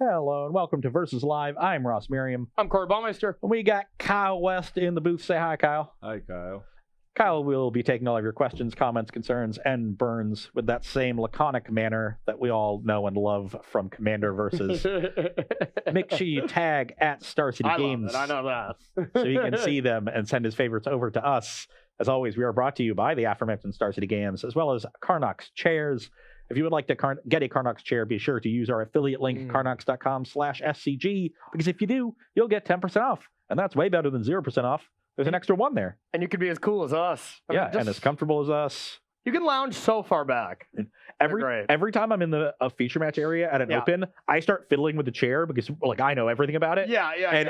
Hello and welcome to Versus Live. I'm Ross Merriam. I'm Corey Baumeister. We got Kyle West in the booth. Say hi, Kyle. Hi, Kyle. Kyle will be taking all of your questions, comments, concerns, and burns with that same laconic manner that we all know and love from Commander Versus. Make sure you tag at Star City Games. I know that. So he can see them and send his favorites over to us. As always, we are brought to you by the aforementioned Star City Games, as well as Carnox Chairs. If you would like to get a Carnox chair, be sure to use our affiliate link, carnox.com/SCG, because if you do, you'll get 10% off. And that's way better than 0% off. There's an extra one there. And you could be as cool as us. And as comfortable as us. You can lounge so far back. Every time I'm in a feature match area at an open, I start fiddling with the chair because I know everything about it. And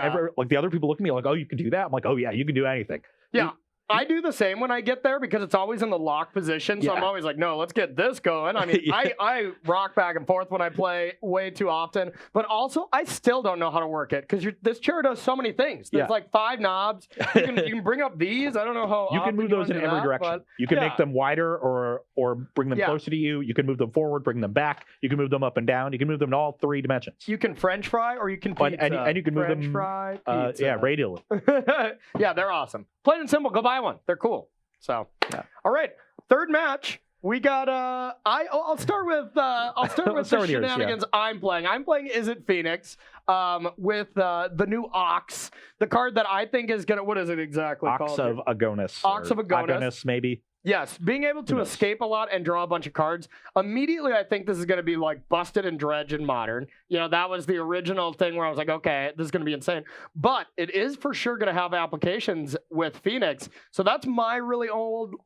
the other people look at me like, oh, you can do that? I'm like, oh yeah, you can do anything. Yeah. I do the same when I get there because it's always in the lock position. So I'm always like, no, let's get this going. I mean, I rock back and forth when I play way too often. But also, I still don't know how to work it because this chair does so many things. There's like 5 knobs. You can bring up these. I don't know how you can move those in every direction. You can make them wider or bring them closer to you. You can move them forward, bring them back. You can move them up and down. You can move them in all 3 dimensions. You can French fry or you can pizza. And you can move them French fry, pizza. radially. Yeah, they're awesome. Plain and simple. Go buy one. They're cool. So, all right. Third match. We got I'll start with the shenanigans I'm playing. I'm playing Izzet Phoenix with the new Ox, the card that I think is gonna, what is it exactly called? Ox of Agonis. Ox of Agonis. Agonis, maybe. Yes, being able to escape a lot and draw a bunch of cards. Immediately, I think this is going to be like Busted and Dredge in Modern. You know, that was the original thing where I was like, okay, this is going to be insane. But it is for sure going to have applications with Phoenix. So that's my really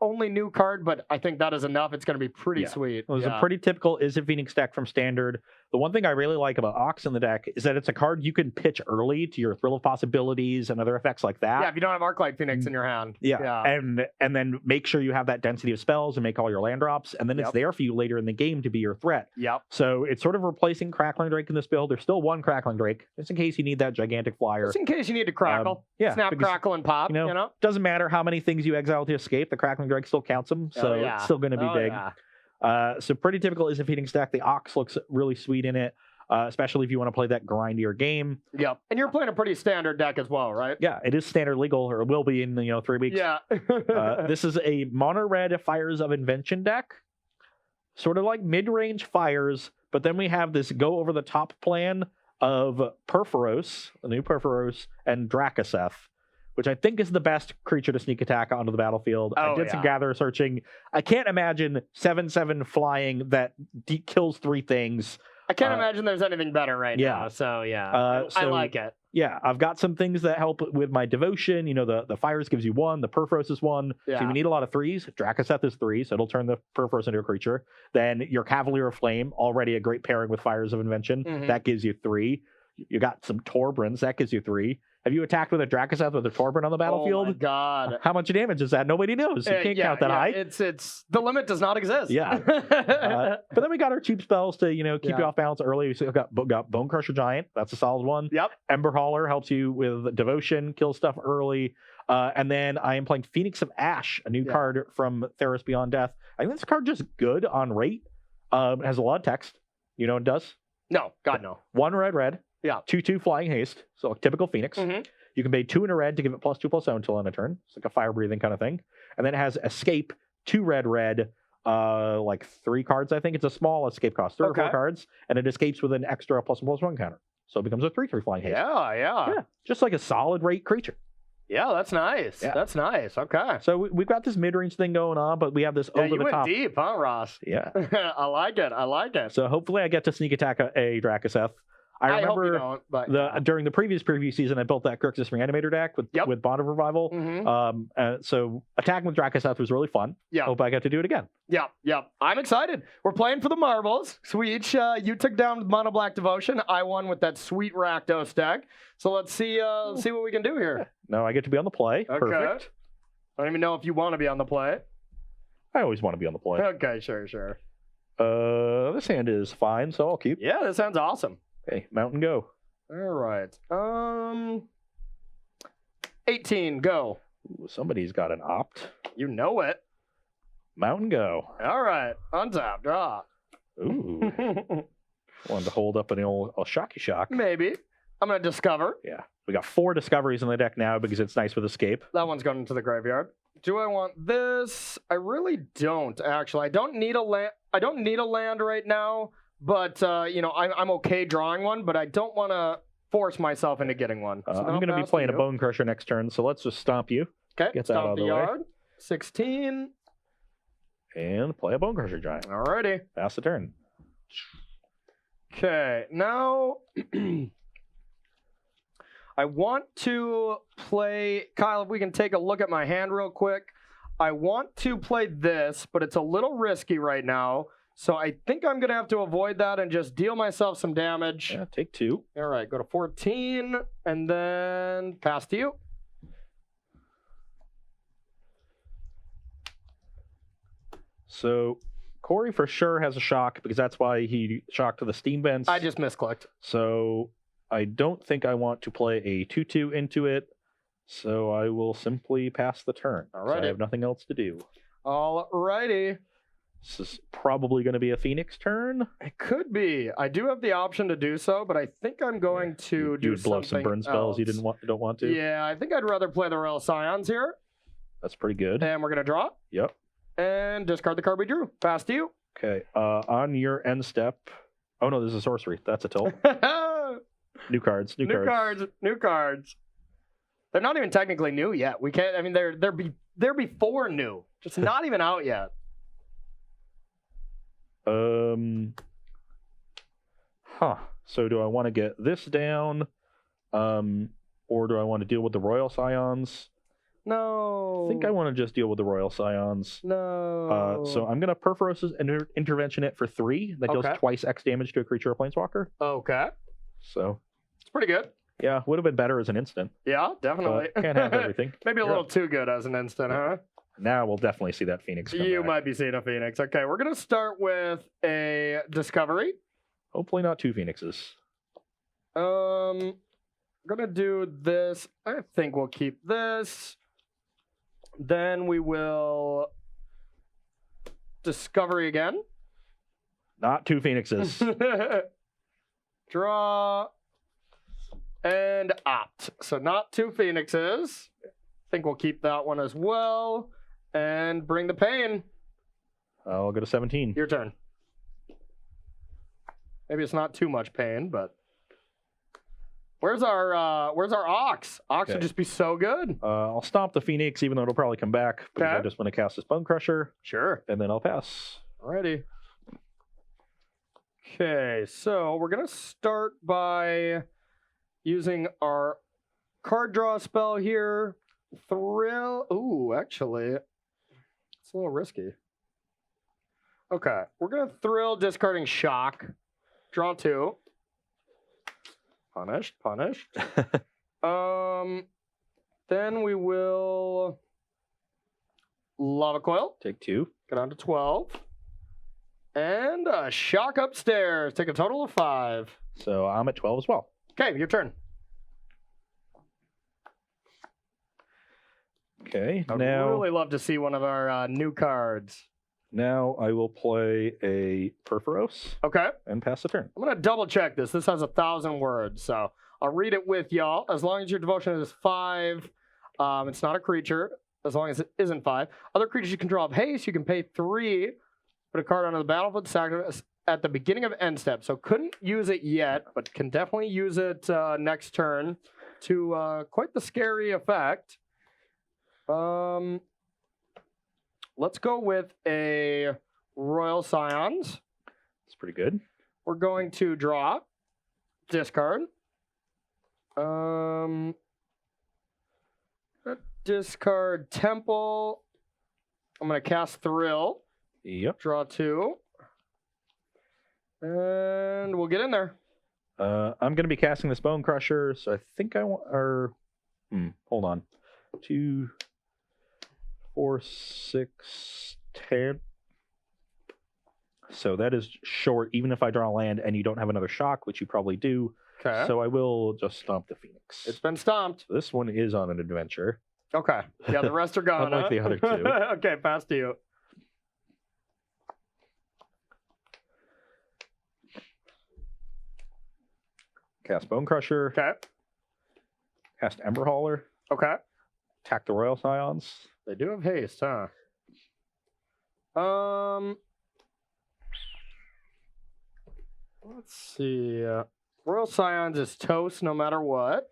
only new card, but I think that is enough. It's going to be pretty sweet. It was a pretty typical Izzet Phoenix deck from Standard. The one thing I really like about Ox in the deck is that it's a card you can pitch early to your Thrill of Possibilities and other effects like that. Yeah, if you don't have Arclight Phoenix in your hand. Yeah. And then make sure you have that density of spells and make all your land drops, and then it's there for you later in the game to be your threat. Yep. So it's sort of replacing Crackling Drake in this build. There's still one Crackling Drake, just in case you need that gigantic flyer. Just in case you need to crackle. Snap, crackle, and pop. You know? Doesn't matter how many things you exile to escape, the Crackling Drake still counts them, so it's still going to be big. Yeah. So pretty typical Izzet Phoenix deck. The Ox looks really sweet in it. Especially if you want to play that grindier game. Yep. And you're playing a pretty standard deck as well, right? Yeah, it is standard legal, or it will be in 3 weeks. Yeah. This is a mono red Fires of Invention deck. Sort of like mid-range fires, but then we have this go over the top plan of Purphoros, the new Purphoros, and Drakaseth, which I think is the best creature to sneak attack onto the battlefield. I did some gather searching. I can't imagine 7/7 flying that kills 3 things. I can't imagine there's anything better right now. So, I like it. Yeah, I've got some things that help with my devotion. You know, the Fires gives you 1, the Purphoros is 1. Yeah. So you need a lot of 3s. Drakaseth is 3, so it'll turn the Purphoros into a creature. Then your Cavalier of Flame, already a great pairing with Fires of Invention. That gives you 3. You got some Torbrins, that gives you 3. Have you attacked with a Drakaseth with a Torbrin on the battlefield? Oh my god. How much damage is that? Nobody knows. You can't count that high. It's the limit does not exist. Yeah. But then we got our cheap spells to, keep you off balance early. We still got Bone Crusher Giant. That's a solid one. Yep. Ember Hauler helps you with devotion, kill stuff early. And then I am playing Phoenix of Ash, a new card from Theros Beyond Death. I think this card just good on rate. It has a lot of text. You know what it does? No. God, no. 1 red. Yeah. 2/2 Flying Haste. So a typical Phoenix. You can pay 2 in a red to give it +2/+0 until end of turn. It's like a fire breathing kind of thing. And then it has Escape, 2 red, like 3 cards, I think. It's a small escape cost, 3 or 4 cards, and it escapes with an extra +1/+1 counter. So it becomes a 3/3 Flying Haste. Yeah. Just like a solid rate creature. Yeah, that's nice. Yeah. That's nice. Okay. So we've got this mid-range thing going on, but we have this over the top. You went deep, huh, Ross? Yeah. I like it. So hopefully I get to sneak attack a Drakaseth. I remember hope you don't, during the previous preview season, I built that Grixis Reanimator deck with Bond of Revival. So attacking with Drakaseth was really fun. Yeah. Hope I get to do it again. Yeah. I'm excited. We're playing for the marbles. So we each, you took down Mono Black Devotion. I won with that sweet Rakdos deck. So let's see what we can do here. No, I get to be on the play. Okay. Perfect. I don't even know if you want to be on the play. I always want to be on the play. Okay, sure. This hand is fine, so I'll keep. Yeah, that sounds awesome. Okay, Mountain go. All right. 18, go. Ooh, somebody's got an opt. You know it. Mountain go. All right. Untap, draw. Ooh. Wanted to hold up an old shocky shock. Maybe. I'm going to discover. Yeah. We got 4 discoveries in the deck now because it's nice with escape. That one's going into the graveyard. Do I want this? I really don't, actually. I don't need a land right now, but I'm okay drawing one, but I don't want to force myself into getting one. So I'm going to be playing a Bone Crusher next turn, so let's just stomp you. Okay. Get that out of the yard. way. 16. And play a Bone Crusher Giant. Alrighty. Pass the turn. Okay, now I want to play, Kyle, if we can take a look at my hand real quick. I want to play this, but it's a little risky right now. So I think I'm going to have to avoid that and just deal myself some damage. Yeah, take 2. All right, go to 14 and then pass to you. So Corey for sure has a shock because that's why he shocked to the steam vents. I just misclicked. So I don't think I want to play a 2/2 into it. So I will simply pass the turn. Alrighty. I have nothing else to do. Alrighty. This is probably going to be a Phoenix turn. It could be. I do have the option to do so, but I think I'm going to do You'd blow some burn spells you don't want to. Yeah, I think I'd rather play the Royal Scions here. That's pretty good. And we're going to draw. Yep. And discard the card we drew. Pass to you. Okay. On your end step. Oh no, this is a sorcery. That's a tilt. New cards. New cards. They're not even technically new yet. We can't. I mean, they're before new. Just not even out yet. So do I want to get this down, or do I want to deal with the Royal Scions? No. I think I want to just deal with the Royal Scions. No. So I'm gonna Purphoros' intervention it for 3. That deals twice X damage to a creature or planeswalker. Okay. So it's pretty good. Yeah, would have been better as an instant. Yeah, definitely. Can't have everything. Maybe a little too good as an instant, huh? Now we'll definitely see that Phoenix come You back. might be seeing a Phoenix. Okay, we're going to start with a Discovery. Hopefully not 2 Phoenixes. I'm going to do this. I think we'll keep this. Then we will Discovery again. Not 2 Phoenixes. Draw. And opt. So not 2 Phoenixes. I think we'll keep that one as well. And bring the pain. I'll go to 17. Your turn. Maybe it's not too much pain, but where's our Ox? Ox would just be so good. I'll stomp the Phoenix, even though it'll probably come back. Because I just want to cast this Bone Crusher. Sure. And then I'll pass. Alrighty. Okay, so we're gonna start by using our card draw spell here. Thrill. Ooh, actually, it's a little risky. Okay, we're gonna Thrill, discarding Shock. Draw 2. Punished. Then we will Lava Coil. Take 2. Go down to 12. And a Shock upstairs. Take a total of 5. So I'm at 12 as well. Okay, your turn. Okay, I'd now really love to see one of our new cards. Now I will play a Purphoros Okay. and pass the turn. I'm going to double check this. This has 1,000 words, so I'll read it with y'all. As long as your devotion is 5, it's not a creature. As long as it isn't 5. Other creatures you can draw of haste, you can pay 3. Put a card onto the battlefield sacrifice at the beginning of end step. So couldn't use it yet, but can definitely use it next turn to quite the scary effect. Let's go with a Royal Scions. It's pretty good. We're going to draw, discard. Discard Temple. I'm going to cast Thrill. Yep. Draw 2. And we'll get in there. I'm going to be casting this Bone Crusher, so I think I want... hold on. 2, 4, 6, 10. So that is short, even if I draw land and you don't have another shock, which you probably do. Okay. So I will just stomp the Phoenix. It's been stomped. So this one is on an adventure. Okay. Yeah, the rest are gone. Unlike the other 2. Okay, pass to you. Cast Bone Crusher. Okay. Cast Ember Hauler. Okay. Attack the Royal Scions. They do have haste, huh? Let's see. Royal Scions is toast no matter what.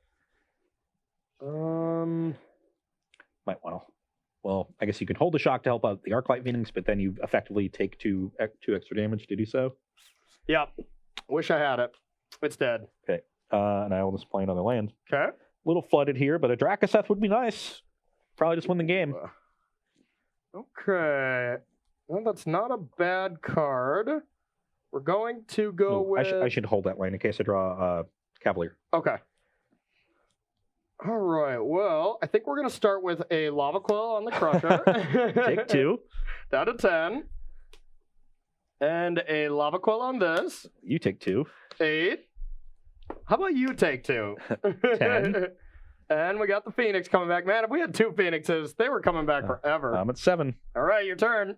Might want to. Well, I guess you can hold the shock to help out the Arclight Phoenix, but then you effectively take two extra damage to do so. Yep. Wish I had it. It's dead. Okay. And I will just play another land. Okay. A little flooded here, but a Drakaseth would be nice. Probably just win the game. Okay. Well, that's not a bad card. We're going to go with... I should hold that land in case I draw Cavalier. Okay. All right. Well, I think we're going to start with a Lava Quill on the Crusher. Take 2. Down to 10. And a Lava Quill on this. You take 2. 8. How about you take 2? 10. And we got the Phoenix coming back. Man, if we had 2 Phoenixes, they were coming back forever. I'm at 7. All right, your turn.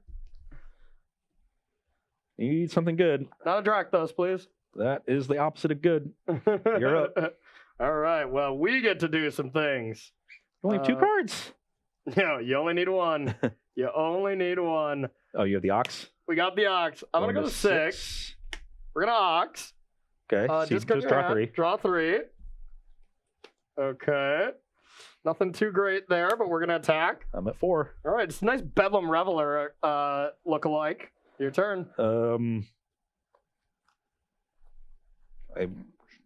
Need something good. Not a Drakthos, please. That is the opposite of good. You're up. All right. Well, we get to do some things. You only have 2 cards. No, you only need 1. You only need 1. Oh, you have the Ox? We got the Ox. I'm going to go to 6. We're going to Ox. Okay. So just draw 3. Draw 3. Okay. Nothing too great there, but we're going to attack. I'm at 4. All right. It's a nice Bedlam Reveler look-alike. Your turn.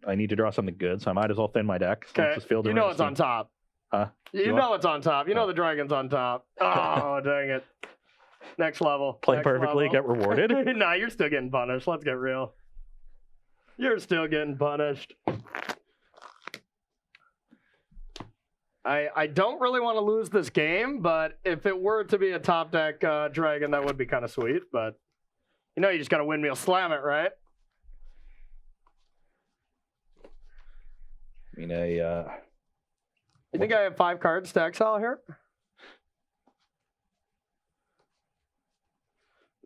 I need to draw something good, so I might as well thin my deck. Okay. You know it's on top. Huh? You know it's on top. You know the dragon's on top. Oh, dang it. Next level. Play Next perfectly, level. get rewarded. Nah, you're still getting punished. Let's get real. You're still getting punished. I don't really want to lose this game, but if it were to be a top deck dragon, that would be kind of sweet. But you know, you just got to windmill slam it, right? I mean, You think I have 5 cards to exile here?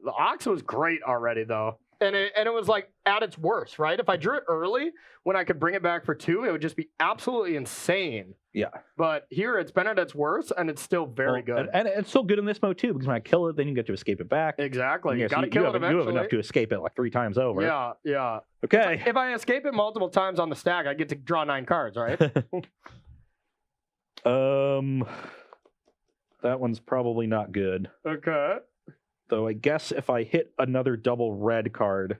The Ox was great already, though. And it was like at its worst, right? If I drew it early, when I could bring it back for 2, it would just be absolutely insane. Yeah. But here it's been at its worst, and it's still very good. And it's still good in this mode, too, because when I kill it, then you get to escape it back. Exactly. Yeah, You so got to kill it eventually. You have enough to escape it like 3 times over. Yeah, yeah. Okay. If I escape it multiple times on the stack, I get to draw 9 cards, right? That one's probably not good. Okay. Though I guess if I hit another double red card,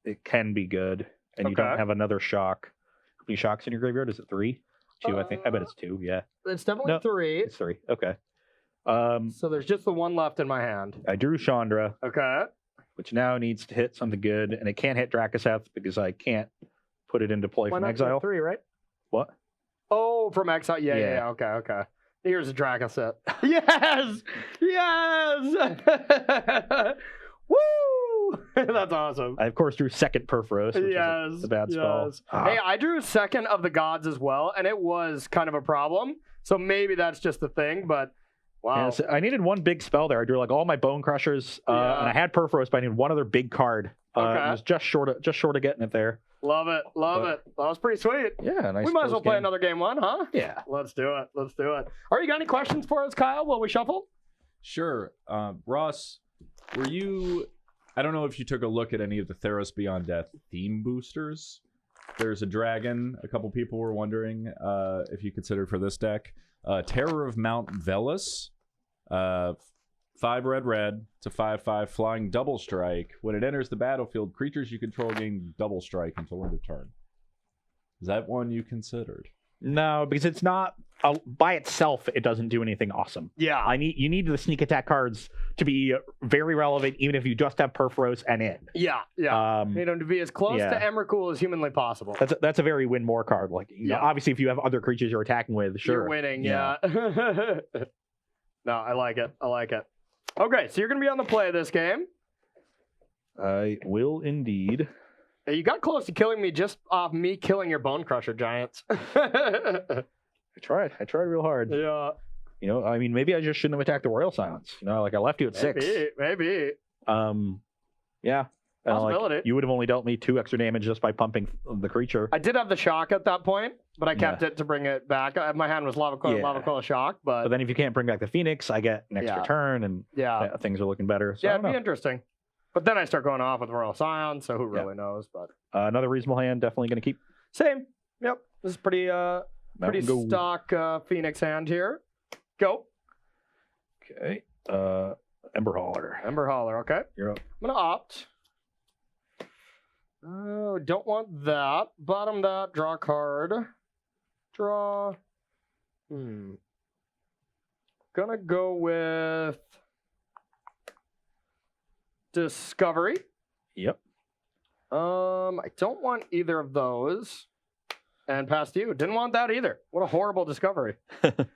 it can be good. And you don't have another shock. How many shocks in your graveyard? Is it 3? 2, I think. I bet it's 2, yeah. It's definitely 3. It's 3. Okay. So there's just the 1 left in my hand. I drew Chandra. Okay. Which now needs to hit something good. And it can't hit Drakaseth because I can't put it into play Why from not exile. 3, right? What? Oh, from exile. Yeah. Okay. Here's a Drakaseth. Yes! Yes! Woo! That's awesome. I, of course, drew second Purphoros, which is a bad spell. Hey, I drew second of the gods as well, and it was kind of a problem. So maybe that's just the thing, but wow. Yeah, so I needed 1 big spell there. I drew like all my Bone Crushers, and I had Purphoros, but I needed 1 other big card. It was just short of getting it there. Love it. That was pretty sweet. Yeah, nice. We might as well play another game 1, huh? Yeah. Let's do it. All right, you got any questions for us, Kyle, while we shuffle? Sure. Ross, were you... I don't know if you took a look at any of the Theros Beyond Death theme boosters. There's a dragon. A couple people were wondering if you considered for this deck. Terror of Mount Velis. 5 red. It's a 5/5 flying double strike. When it enters the battlefield, creatures you control gain double strike until end of turn. Is that one you considered? No, because it's not by itself. It doesn't do anything awesome. Yeah, you need the sneak attack cards to be very relevant, even if you just have Purphoros and in. Yeah. Need them to be as close to Emrakul as humanly possible. That's a very win more card. Like, you know, obviously, if you have other creatures you're attacking with, sure, you're winning. Yeah. No, I like it. Okay, so you're gonna be on the play of this game. I will indeed. You got close to killing me just off me killing your Bone Crusher giants. I tried real hard. Yeah. You know, I mean, maybe I just shouldn't have attacked the Royal Silence. You know, like I left you at 6. Maybe. Yeah. And Possibility. you would have only dealt me 2 extra damage just by pumping the creature. I did have the shock at that point, but I kept it to bring it back. My hand was lava coil shock, But then if you can't bring back the Phoenix, I get an extra turn, and things are looking better. So it'd be interesting. But then I start going off with Royal Scion, so who really knows? But another reasonable hand, definitely going to keep. Same. Yep. This is pretty stock Phoenix hand here. Go. Okay. Ember Hauler. Okay. You're up. I'm gonna opt. Oh, don't want that. Bottom that. Draw a card. Draw. Gonna go with Discovery. Yep. I don't want either of those. And past you. Didn't want that either. What a horrible discovery.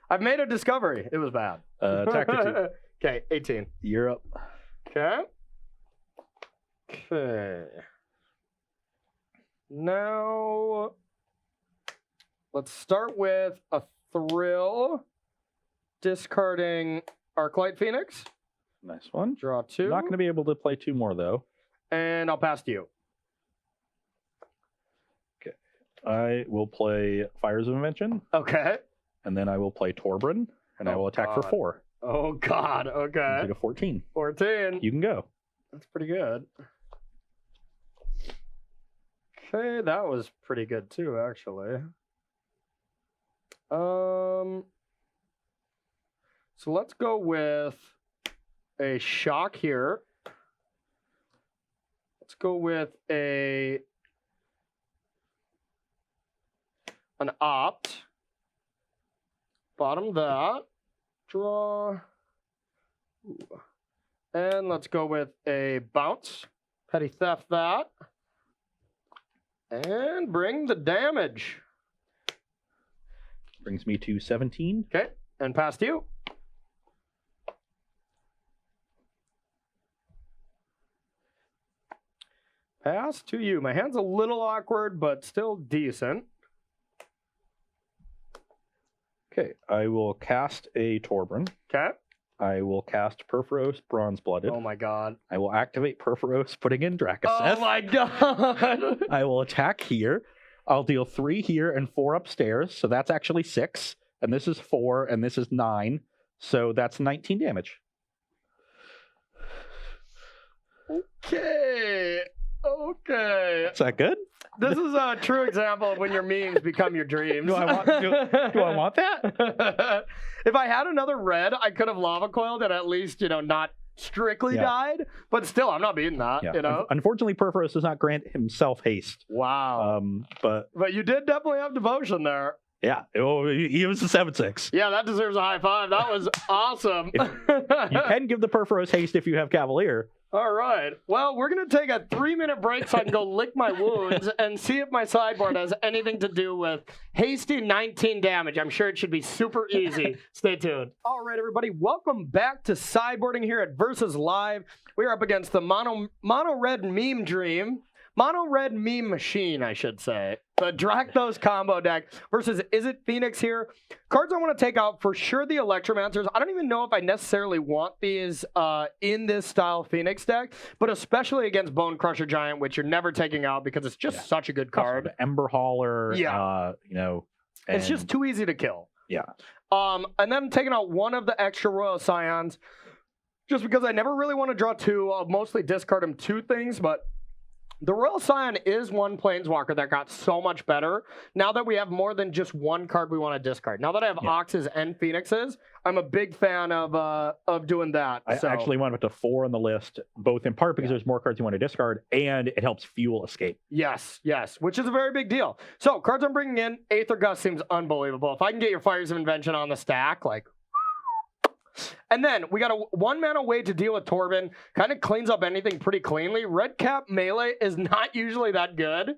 I've made a discovery. It was bad. Attack for 2. Okay, 18. You're up. Okay. Now, let's start with a thrill. Discarding Arclight Phoenix. Nice one. Draw 2. Not going to be able to play 2 more, though. And I'll pass to you. Okay. I will play Fires of Invention. Okay. And then I will play Torbran. And I will attack for 4. Oh, God. Okay. Take a 14. 14. You can go. That's pretty good. Okay, that was pretty good too, actually. So let's go with a shock here. Let's go with an opt. Bottom that. Draw. Ooh. And let's go with a bounce. Petty theft that. And bring the damage. Brings me to 17. Okay, and past you. Pass to you. My hand's a little awkward, but still decent. Okay, I will cast a Torbran. Okay. I will cast Purphoros, Bronze Blooded. Oh my god. I will activate Purphoros, putting in Dracoseth. Oh my god. I will attack here. I'll deal 3 here and 4 upstairs. So that's actually 6. And this is 4, and this is 9. So that's 19 damage. Okay. Is that good? This is a true example of when your memes become your dreams. Do I want that? If I had another red, I could have lava coiled and at least, not strictly died. But still, I'm not beating that, Unfortunately, Purphoros does not grant himself haste. Wow. But you did definitely have devotion there. Yeah. Oh, he was a 7/6. Yeah, that deserves a high five. That was awesome. You can give the Purphoros haste if you have Cavalier. All right. Well, we're going to take a 3-minute break so I can go lick my wounds and see if my sideboard has anything to do with hasty 19 damage. I'm sure it should be super easy. Stay tuned. All right, everybody. Welcome back to Sideboarding here at Versus Live. We are up against the mono red meme dream. Mono red meme machine, I should say. The Drakthos combo deck versus Izzet Phoenix here. Cards I want to take out, for sure the Electromancers. I don't even know if I necessarily want these in this style Phoenix deck, but especially against Bone Crusher Giant, which you're never taking out because it's just such a good card. Ember Hauler, it's just too easy to kill. Yeah. And then taking out one of the extra Royal Scions, just because I never really want to draw 2. I'll mostly discard them 2 things, but the Royal Scion is one Planeswalker that got so much better now that we have more than just one card we want to discard. Now that I have Oxes and Phoenixes, I'm a big fan of doing that. I actually went up to 4 on the list, both in part because there's more cards you want to discard, and it helps fuel escape. Yes, which is a very big deal. So, cards I'm bringing in, Aether Gust seems unbelievable. If I can get your Fires of Invention on the stack, like... And then we got a 1-mana way to deal with Torben. Kind of cleans up anything pretty cleanly. Red Cap melee is not usually that good,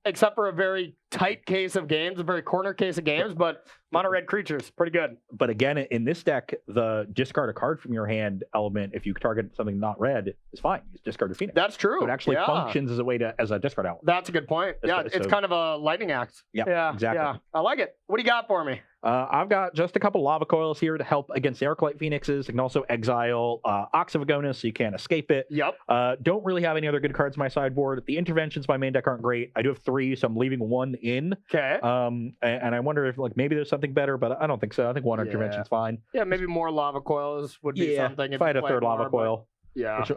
except for a very tight case of games, a very corner case of games. But mono red creatures, pretty good. But again, in this deck, the discard a card from your hand element, if you target something not red, is fine. You just discard a Phoenix. That's true. So it actually functions as a way as a discard element. That's a good point. It's kind of a lightning axe. Yeah, exactly. Yeah, I like it. What do you got for me? I've got just a couple lava coils here to help against the Arclight Phoenixes. I can also exile Ox of Agonis so you can't escape it. Yep. Don't really have any other good cards in my sideboard. The interventions by main deck aren't great. I do have 3, so I'm leaving 1 in. Okay. And I wonder if maybe there's something better, but I don't think so. I think 1 intervention's fine. Yeah, maybe more lava coils would be something. If I had a third lava coil. Yeah. Which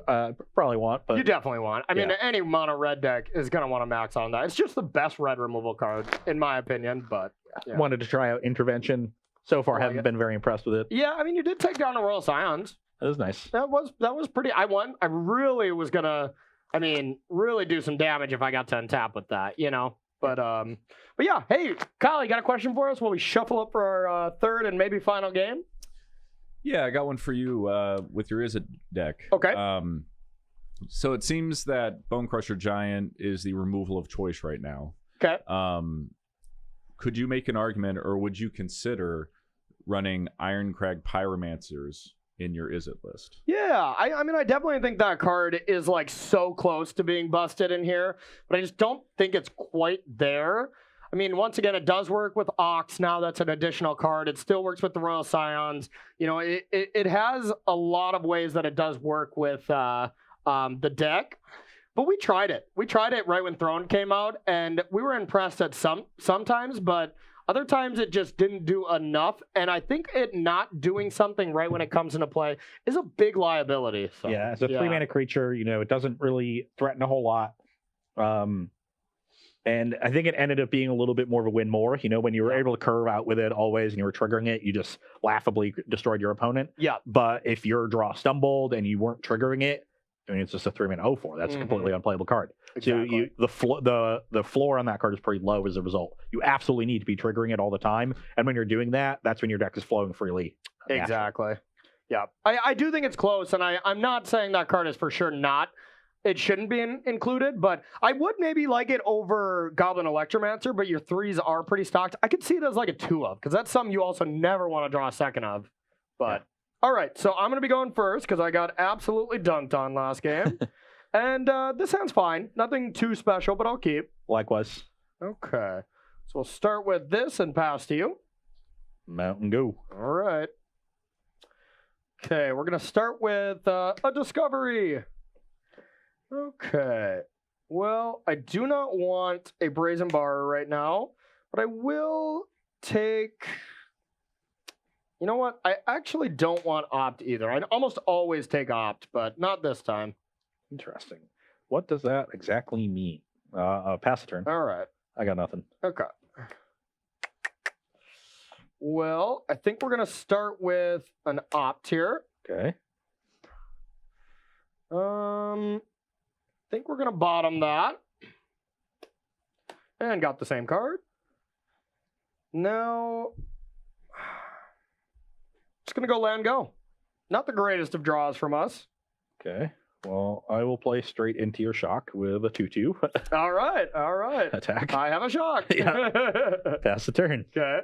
probably want, but you definitely want. I mean, any mono red deck is going to want to max on that. It's just the best red removal card, in my opinion, but wanted to try out intervention. So far, haven't been very impressed with it. Yeah, I mean, you did take down the Royal Scions. That was nice. That was pretty. I really was going to, really do some damage if I got to untap with that, But yeah, hey, Kyle, you got a question for us while we shuffle up for our third and maybe final game? Yeah, I got one for you with your Izzet deck. Okay. So it seems that Bone Crusher Giant is the removal of choice right now. Okay. Could you make an argument, or would you consider running Ironcrag Pyromancers in your Izzet list? Yeah, I mean, I definitely think that card is like so close to being busted in here, but I just don't think it's quite there. I mean, once again, it does work with Ox. Now that's an additional card. It still works with the Royal Scions. It has a lot of ways that it does work with the deck. But we tried it. We tried it right when Throne came out, and we were impressed at sometimes, but other times it just didn't do enough. And I think it not doing something right when it comes into play is a big liability. So, yeah, as a 3-mana creature, it doesn't really threaten a whole lot. And I think it ended up being a little bit more of a win more. When you were able to curve out with it always and you were triggering it, you just laughably destroyed your opponent. Yeah. But if your draw stumbled and you weren't triggering it, it's just a 3-mana 0/4. That's a completely unplayable card. Exactly. So the floor on that card is pretty low as a result. You absolutely need to be triggering it all the time. And when you're doing that, that's when your deck is flowing freely. Exactly. Yeah. I do think it's close, and I'm not saying that card is for sure not. It shouldn't be included, but I would maybe like it over Goblin Electromancer, but your 3s are pretty stocked. I could see it as like a 2 of, because that's something you also never want to draw a second of. But, all right, so I'm going to be going first, because I got absolutely dunked on last game. And this sounds fine. Nothing too special, but I'll keep. Likewise. Okay. So we'll start with this and pass to you. Mountain go. All right. Okay, we're going to start with a Discovery. Okay. Well, I do not want a Brazen Bar right now, but I will take... You know what? I actually don't want Opt either. I almost always take Opt, but not this time. Interesting. What does that exactly mean? Pass the turn. All right. I got nothing. Okay. Well, I think we're going to start with an Opt here. Okay. I think we're going to bottom that. And got the same card. Now, just going to go land go. Not the greatest of draws from us. Okay. Well, I will play straight into your shock with a 2/2. All right. Attack. I have a shock. Yeah. Pass the turn. Okay.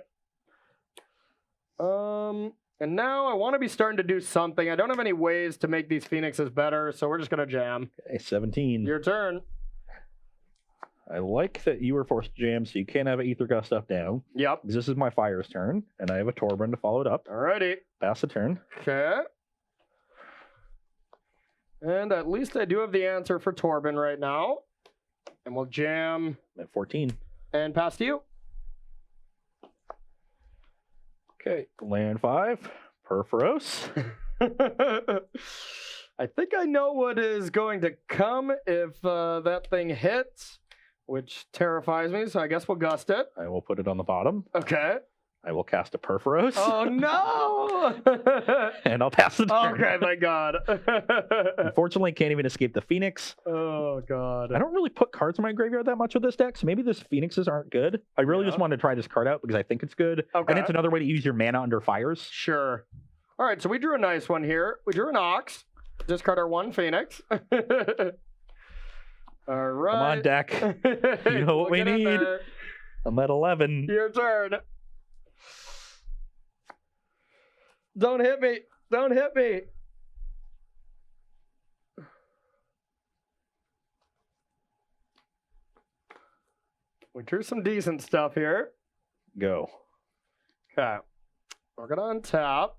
And now I want to be starting to do something. I don't have any ways to make these Phoenixes better, so we're just going to jam. Okay, 17. Your turn. I like that you were forced to jam, so you can't have Aether Gust up now. Yep. This is my Fire's turn, and I have a Torburn to follow it up. Alrighty. Pass the turn. Okay. And at least I do have the answer for Torburn right now. And we'll jam. At 14. And pass to you. Okay. Land 5. Purphoros. I think I know what is going to come if that thing hits, which terrifies me, so I guess we'll gust it. I will put it on the bottom. Okay. I will cast a Purphoros. Oh, no! And I'll pass the turn. Okay, thank God. Unfortunately, can't even escape the Phoenix. Oh, God. I don't really put cards in my graveyard that much with this deck, so maybe this Phoenixes aren't good. I really just wanted to try this card out because I think it's good. Okay. And it's another way to use your mana under fires. Sure. All right, so we drew a nice one here. We drew an Ox. Discard our 1 Phoenix. All right. Come on, deck. You know what we need. There. I'm at 11. Your turn. Don't hit me. Don't hit me. We drew some decent stuff here. Go. Okay. We're going to untap.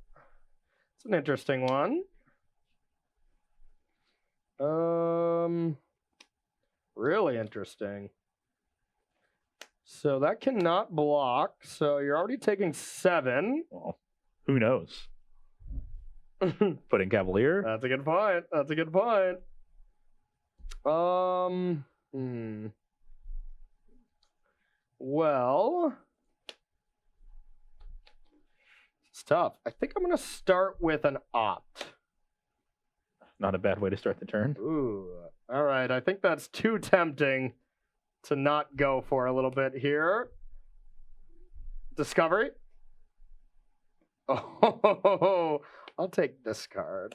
It's an interesting one. Really interesting. So that cannot block. So you're already taking 7. Well, who knows? Putting Cavalier. That's a good point. That's a good point. Well, it's tough. I think I'm going to start with an opt. Not a bad way to start the turn. Ooh. All right. I think that's too tempting to not go for a little bit here. Discovery. Oh, I'll take this card.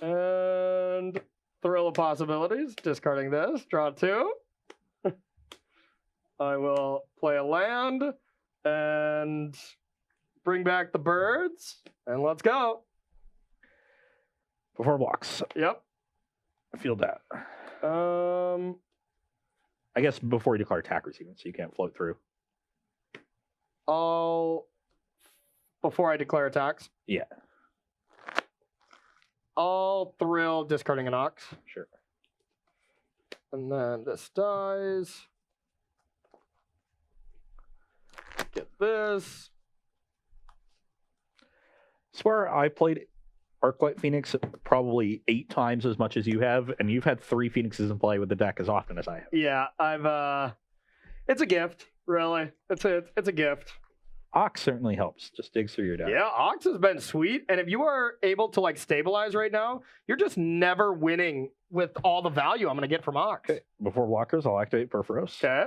And Thrill of Possibilities. Discarding this. Draw 2. I will play a land and bring back the birds. And let's go. Before blocks. Yep. I feel that. I guess before you declare attackers even, so you can't float through. Before I declare attacks? Yeah. I'll Thrill, discarding an Ox. Sure. And then this dies. Get this. Swear I played Arclight Phoenix probably 8 times as much as you have, and you've had 3 Phoenixes in play with the deck as often as I have. Yeah, I've it's a gift, really. It's a gift. Ox certainly helps. Just digs through your deck. Yeah, Ox has been sweet, and if you are able to like stabilize right now, you're just never winning with all the value I'm going to get from Ox. Okay. Before blockers, I'll activate Purphoros. Okay.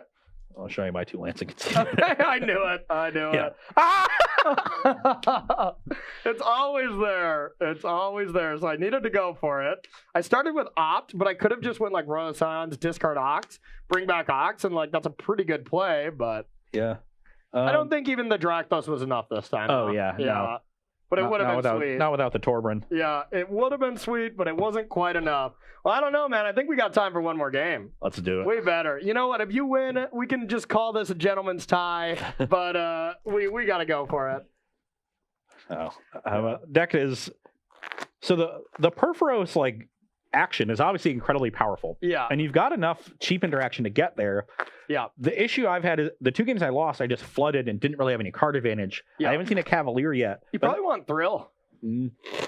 I'll show you my 2 Lancing Concealment. I knew it. I knew Yeah. it. It's always there. It's always there. So I needed to go for it. I started with Opt, but I could have just went like Royal Scions, discard Ox, bring back Ox, and like that's a pretty good play, but Yeah. I don't think even the Dracthos was enough this time. Oh, though. yeah, no. But it Not- would not have been without, sweet. Not without the Torbran. Yeah, it would have been sweet, but it wasn't quite enough. Well, I don't know, man. I think we got time for one more game. Let's do it. Way better. You know what? If you win, we can just call this a gentleman's tie, but we got to go for it. Deck is... So the Purphoros, like, action is obviously incredibly powerful. Yeah. And you've got enough cheap interaction to get there. Yeah. The issue I've had is the 2 games I lost, I just flooded and didn't really have any card advantage. Yeah. I haven't seen a Cavalier yet. You probably want Thrill.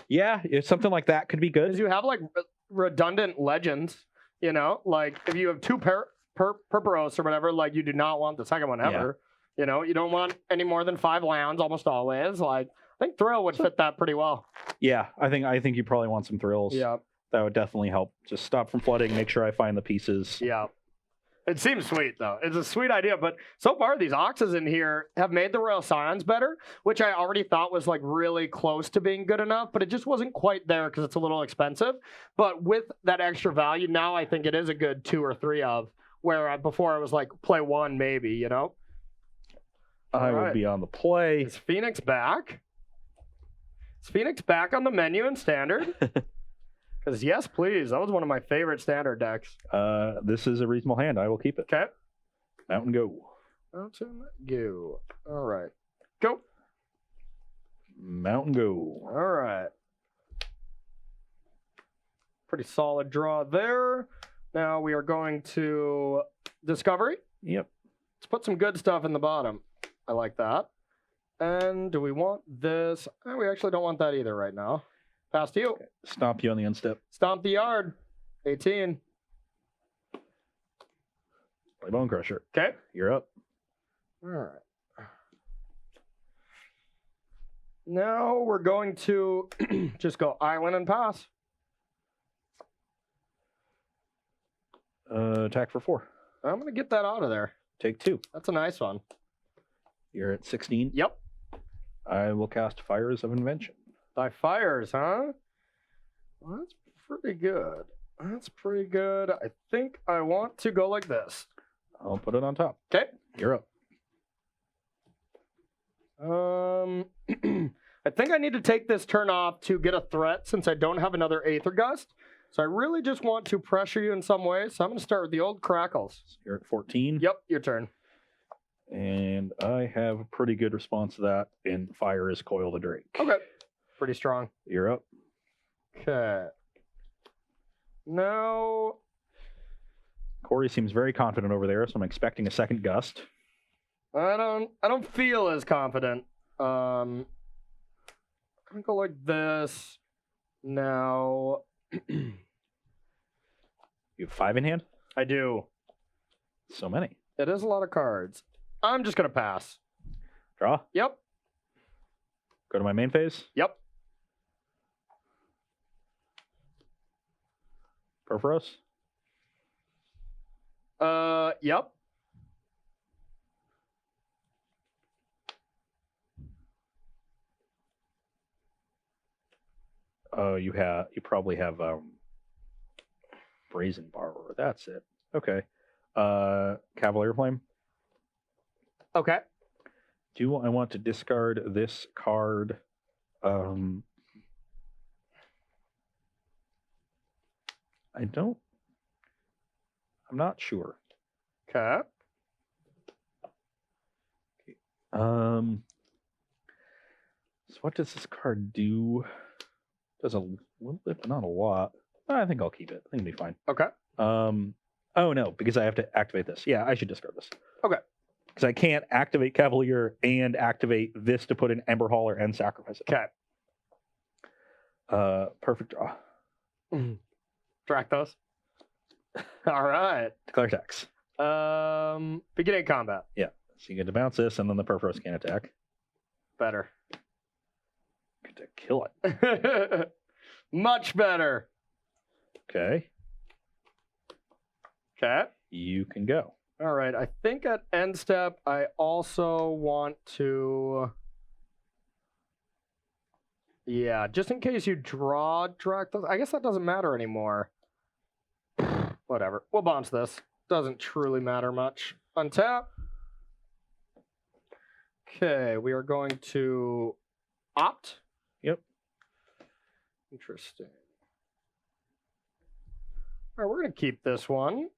Yeah, if something like that could be good. Because you have like redundant legends, you know? Like if you have 2 Purphoros or whatever, like you do not want the second one ever. You know, you don't want any more than 5 lands almost always. Like I think Thrill would fit that pretty well. Yeah, I think you probably want some thrills. Yeah. That would definitely help. Just stop from flooding, make sure I find the pieces. Yeah. It seems sweet, though. It's a sweet idea, but so far these Oxes in here have made the Royal Scions better, which I already thought was like really close to being good enough, but it just wasn't quite there because it's a little expensive. But with that extra value, now I think it is a good 2 or 3 of, where before I was like, play 1 maybe, you know? I will be on the play. Is Phoenix back? Is Phoenix back on the menu in Standard? Because yes, please. That was one of my favorite Standard decks. This is a reasonable hand. I will keep it. Okay. Mountain go. Mountain go. All right. Go. Mountain go. All right. Pretty solid draw there. Now we are going to Discovery. Yep. Let's put some good stuff in the bottom. I like that. And do we want this? We actually don't want that either right now. Pass to you. Okay. Stomp you on the unstep. Stomp the yard. 18. Play Bone Crusher. Okay. You're up. All right. Now we're going to just go island and pass. Attack for 4. I'm going to get that out of there. Take 2. That's a nice one. You're at 16. Yep. I will cast Fires of Invention. Thy fires, huh? Well, that's pretty good. That's pretty good. I think I want to go like this. I'll put it on top. Okay. You're up. I think I need to take this turn off to get a threat since I don't have another Aether Gust. So I really just want to pressure you in some way. So I'm going to start with the old Crackles. You're at 14. Yep, your turn. And I have a pretty good response to that, and fire is Coil the Drake. Okay. Pretty strong. You're up. Okay. Now, Corey seems very confident over there, so I'm expecting a second gust. I don't feel as confident. I'm gonna go like this. Now, You have 5 in hand? I do. So many. It is a lot of cards. I'm just gonna pass. Draw. Yep. Go to my main phase. Yep. Purphoros. Yep. You probably have Brazen Borrower. That's it. Okay. Cavalier Flame. Okay. Do I want to discard this card? I don't. I'm not sure. Okay. So what does this card do? Does a little bit, but not a lot. I think I'll keep it. I think it'll be fine. Okay. Oh no, because I have to activate this. Yeah, I should discard this. Okay. Because I can't activate Cavalier and activate this to put in Ember Hauler and sacrifice it. Okay. Perfect draw. Track those. All right. Declare attacks. Beginning combat. Yeah. So you get to bounce this, and then the Purphoros can attack. Better. Get to kill it. Much better. Okay. Okay. You can go. All right. I think at end step, I also want to. Yeah, just in case you draw Dracthos. I guess that doesn't matter anymore. Whatever. We'll bounce this. Doesn't truly matter much. Untap. Okay, we are going to opt. Yep. Interesting. All right, we're going to keep this one. I'm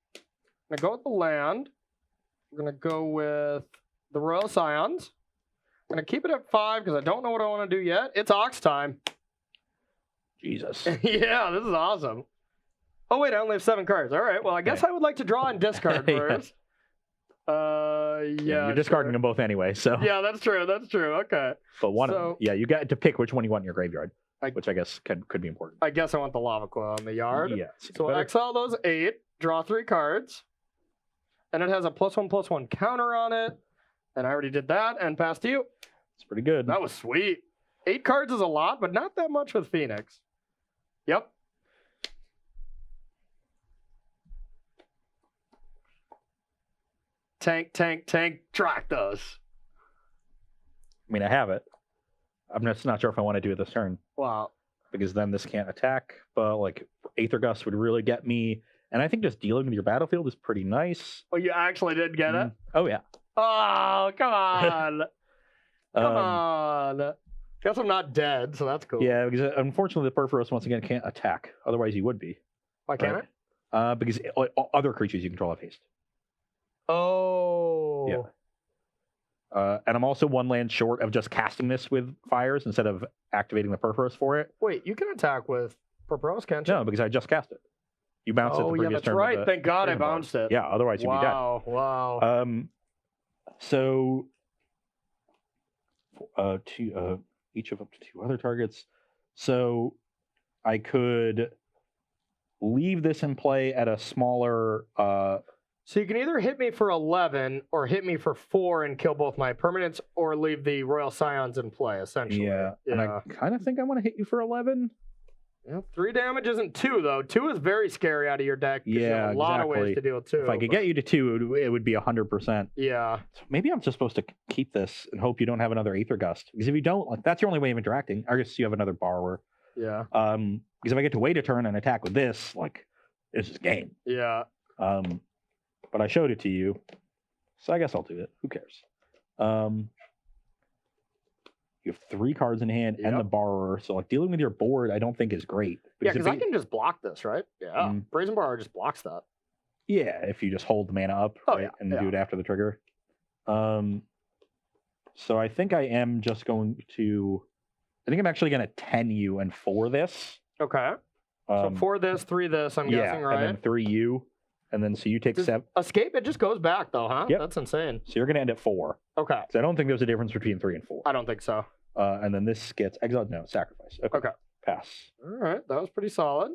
going to go with the land. We're going to go with the Royal Scions. I'm going to keep it at 5 because I don't know what I want to do yet. It's Ox time. Jesus. Yeah, this is awesome. Oh, wait, I only have 7 cards. All right, well, I guess I would like to draw and discard Yeah. first. Yeah. You're discarding them both anyway, so. Yeah, that's true. That's true. Okay. But one of So- them. Yeah, you got to pick which one you want in your graveyard, I- which I guess could be important. I guess I want the Lava Coil in the yard. Yeah. So I'll exile those 8, draw 3 cards, and it has a +1/+1 counter on it. And I already did that and passed to you. It's pretty good. That was sweet. 8 cards is a lot, but not that much with Phoenix. Yep. Tank, track those. I mean, I have it. I'm just not sure if I want to do it this turn Wow. because then this can't attack. But like Aether Gust would really get me, and I think just dealing with your battlefield is pretty nice. Oh, you actually did get it? Oh yeah. Oh, come on. Come Um, on. Guess I'm not dead, so that's cool. Yeah, because unfortunately the Purphoros once again can't attack. Otherwise he would be. Why can't Right. Because other creatures you control have haste. I? Oh. Yeah. And I'm also 1 land short of just casting this with fires instead of activating the Purphoros for it. Wait, you can attack with Purphoros, can't you? No, because I just cast it. You bounced it the Oh, previous yeah, that's turn. right. With the Thank God I Prison Bar. bounced it. Yeah, otherwise you'd be dead. Wow. So each of up to 2 other targets. So I could leave this in play at a smaller. So you can either hit me for 11 or hit me for 4 and kill both my permanents or leave the Royal Scions in play, essentially. Yeah, and I kind of think I want to hit you for 11. Yeah, 3 damage isn't 2, though. 2 is very scary out of your deck. 'cause you Yeah, have a lot of ways exactly. to deal with 2. If I could get you to 2, it would be 100%. Yeah. So maybe I'm just supposed to keep this and hope you don't have another Aether Gust. Because if you don't, like, that's your only way of interacting. I guess you have another Borrower. Yeah. Because if I get to wait a turn and attack with this, like, it's just game. Yeah. But I showed it to you, so I guess I'll do it. Who cares? You have 3 cards in hand and the Yep. Borrower, so like dealing with your board, I don't think is great. Yeah, if because I you- can just block this, right? Yeah. Mhm. Brazen Bar just blocks that. Yeah, if you just hold the mana up Oh, right, yeah, and yeah. do it after the trigger. So I think I am just going to. I think I'm actually going to 10 you and 4 this. Okay. So 4 this, 3 this, I'm guessing, right? And then 3 you. And then so you take 7. Escape, it just goes back, though, huh? Yep. That's insane. So you're going to end at 4. Okay. So I don't think there's a difference between 3 and 4. I don't think so. And then this gets exiled. No, sacrifice. Okay. Pass. All right. That was pretty solid.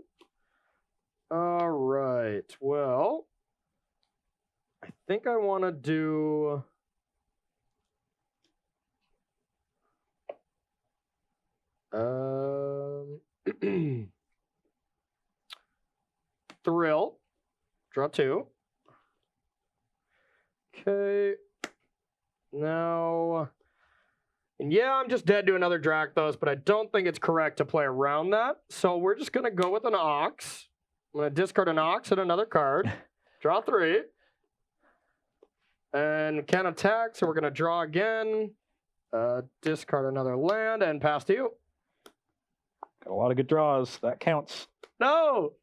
All right. Well, I think I want to do... Thrill. Draw 2. Okay. Now... And yeah, I'm just dead to another Dracthos, but I don't think it's correct to play around that. So we're just going to go with an Ox. I'm going to discard an Ox and another card. Draw 3. And can't attack, so we're going to draw again. Discard another land and pass to you. Got a lot of good draws. That counts. No!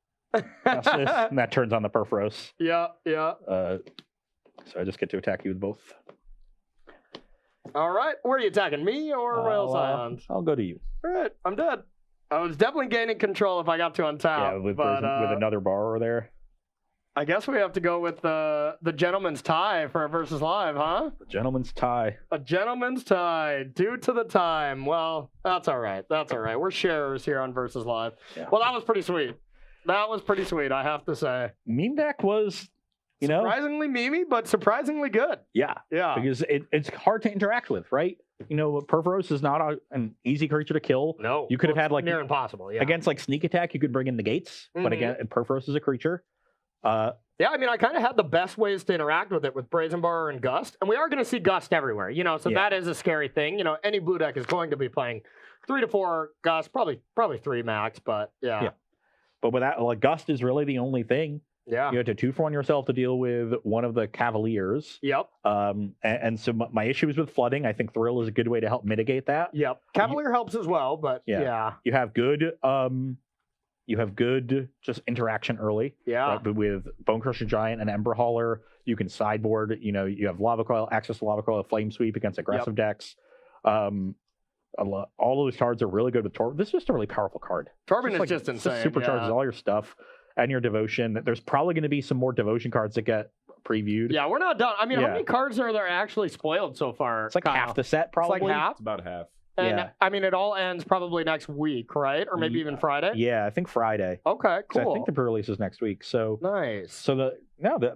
Pass this, and that turns on the Purphoros. Yeah. So I just get to attack you with both. All right. Where are you attacking, me or Royal Scions? I'll go to you. All right. I'm dead. I was definitely gaining control if I got to untap. Yeah, with another borrower there. I guess we have to go with the gentleman's tie for Versus Live, huh? The gentleman's tie. A gentleman's tie due to the time. Well, that's all right. That's all right. We're sharers here on Versus Live. Yeah. Well, that was pretty sweet. That was pretty sweet, I have to say. Meme deck was, surprisingly memey, but surprisingly good. Yeah. Because it's hard to interact with, right? Purphoros is not an easy creature to kill. No. You could have had near impossible, yeah. Against sneak attack, you could bring in negates, but again, Purphoros is a creature. Yeah, I mean, I kind of had the best ways to interact with it with Brazen Bar and Gust, and we are going to see Gust everywhere, so that is a scary thing. Any blue deck is going to be playing 3 to 4 Gust, probably 3 max, but yeah. But with that, Gust is really the only thing. Yeah. You have to 2-for-1 yourself to deal with one of the Cavaliers. Yep. And so my issue is with flooding. I think Thrill is a good way to help mitigate that. Yep. Cavalier helps as well, but yeah. You have good just interaction early. Yeah. Right? But with Bone Crusher Giant and Ember Hauler, you can sideboard. You have Lava Coil, access to Lava Coil, Flame Sweep against aggressive decks. All those cards are really good with Torben. This is just a really powerful card. Torben is just insane. Just supercharges all your stuff and your devotion. There's probably going to be some more devotion cards that get previewed. Yeah, we're not done. I mean, how many cards are there actually spoiled so far? It's like half the set, probably. It's like half? It's about half. And I mean, it all ends probably next week, right? Or maybe even Friday? Yeah, I think Friday. Okay, cool. I think the pre-release is next week. So nice. So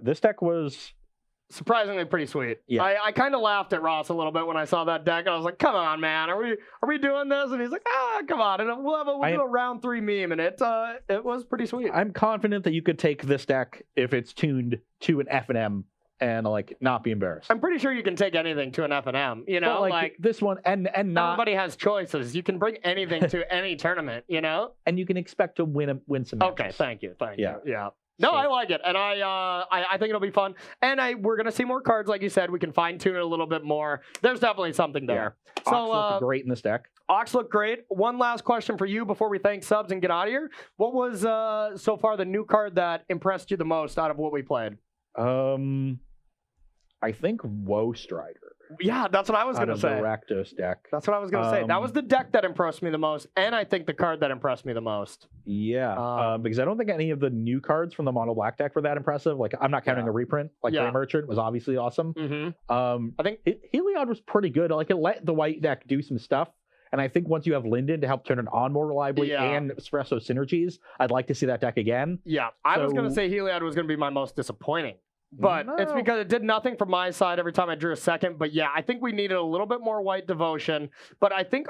this deck was surprisingly pretty sweet. Yeah. I kind of laughed at Ross a little bit when I saw that deck. I was like, come on, man. Are we doing this? And he's like, come on. And we'll do a round 3 meme. And it was pretty sweet. I'm confident that you could take this deck if it's tuned to an F&M and not be embarrassed. I'm pretty sure you can take anything to an F&M, But like this one and not everybody has choices. You can bring anything to any tournament, and you can expect to win some matches. Okay, thank you. Yeah. No, I like it, and I think it'll be fun. And we're gonna see more cards, like you said. We can fine tune it a little bit more. There's definitely something there. Yeah. Ox looked great in this deck. Ox looked great. One last question for you before we thank subs and get out of here. What was so far the new card that impressed you the most out of what we played? I think Woe Strider. Yeah, that's what I was going to say. The Rakdos deck. That's what I was going to say. That was the deck that impressed me the most, and I think the card that impressed me the most. Yeah, because I don't think any of the new cards from the Mono Black deck were that impressive. I'm not counting a reprint. Grey Merchant was obviously awesome. Mm-hmm. I think Heliod was pretty good. It let the white deck do some stuff. And I think once you have Linden to help turn it on more reliably and Espresso synergies, I'd like to see that deck again. Yeah, I was going to say Heliod was going to be my most disappointing. But it's because it did nothing from my side every time I drew a second. But yeah, I think we needed a little bit more white devotion. But I think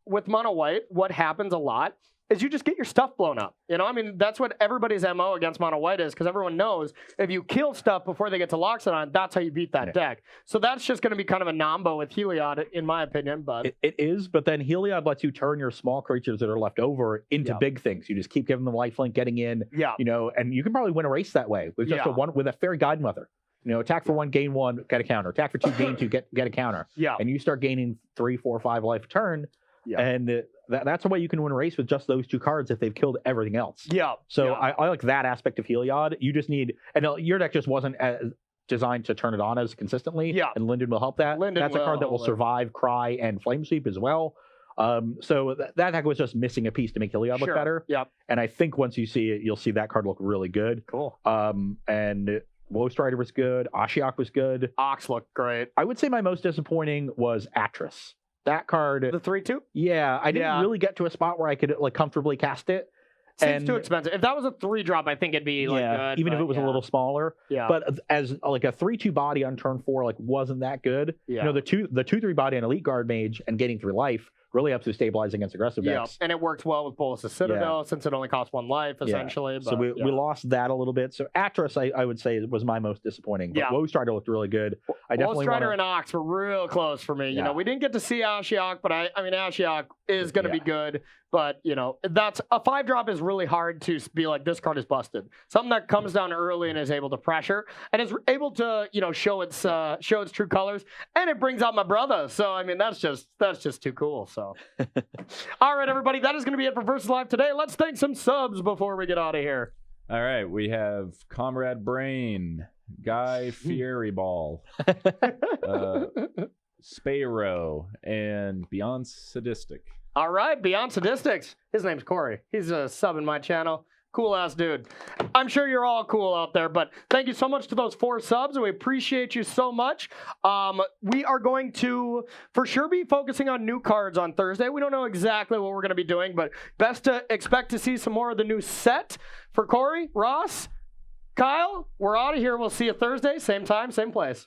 with mono white, what happens a lot is you just get your stuff blown up. I mean, that's what everybody's MO against mono white is, because everyone knows if you kill stuff before they get to Loxodon, that's how you beat that deck. So that's just going to be kind of a nombo with Heliod, in my opinion. But it is, but then Heliod lets you turn your small creatures that are left over into big things. You just keep giving them lifelink, getting in, and you can probably win a race that way with just with a Fairy Godmother. Attack for 1, gain 1, get a counter. Attack for 2, gain 2, get a counter. Yeah. And you start gaining 3, 4, 5 life a turn. Yeah. And that's a way you can win a race with just those 2 cards if they've killed everything else. Yeah. So I like that aspect of Heliod. You just need, and your deck just wasn't designed to turn it on as consistently. Yeah. And Linden will help that. Linden That's a card that will will. survive Cry and Flame Sweep as well. So that deck was just missing a piece to make Heliod look Sure. better. Yep. And I think once you see it, you'll see that card look really good. Cool. And Woe Strider was good. Ashiok was good. Ox looked great. I would say my most disappointing was Atris. That card, The 3/2 yeah, I didn't Yeah. really get to a spot where I could like comfortably cast it. seems And- too expensive. If that was a 3-drop, I think it'd be like good. even if but it was yeah. a little smaller. Yeah. But as like a 3/2 body on turn 4, like wasn't that good. yeah. You know, the 2/3 body on Elite Guard Mage and getting 3 life really helps you stabilize against aggressive Yeah, decks. and it works well with Bolas' Citadel since it only costs 1 life, essentially. So but, we yeah. lost that a little bit. So Atris, I would say, was my most disappointing. But Yeah. Woe Strider looked really good. I definitely Strider want and Ox were real close for me. You Yeah. know, we didn't get to see Ashiok, but I mean, Ashiok is going to be Yeah. good. But, you know, that's a 5-drop is really hard to be like, this card is busted. Something that comes down early and is able to pressure and is able to, you know, show its true colors. And it brings out my brother. So, I mean, that's just too cool. So, all right, everybody, that is going to be it for Versus Live today. Let's thank some subs before we get out of here. All right, we have Comrade Brain, Guy Fieri Ball, Spayro, and Beyond Sadistic. All right, Beyond Sadistics. His name's Corey. He's a sub in my channel. Cool ass dude. I'm sure you're all cool out there, but thank you so much to those 4 subs. We appreciate you so much. We are going to for sure be focusing on new cards on Thursday. We don't know exactly what we're going to be doing, but best to expect to see some more of the new set. For Corey, Ross, Kyle, we're out of here. We'll see you Thursday, same time, same place.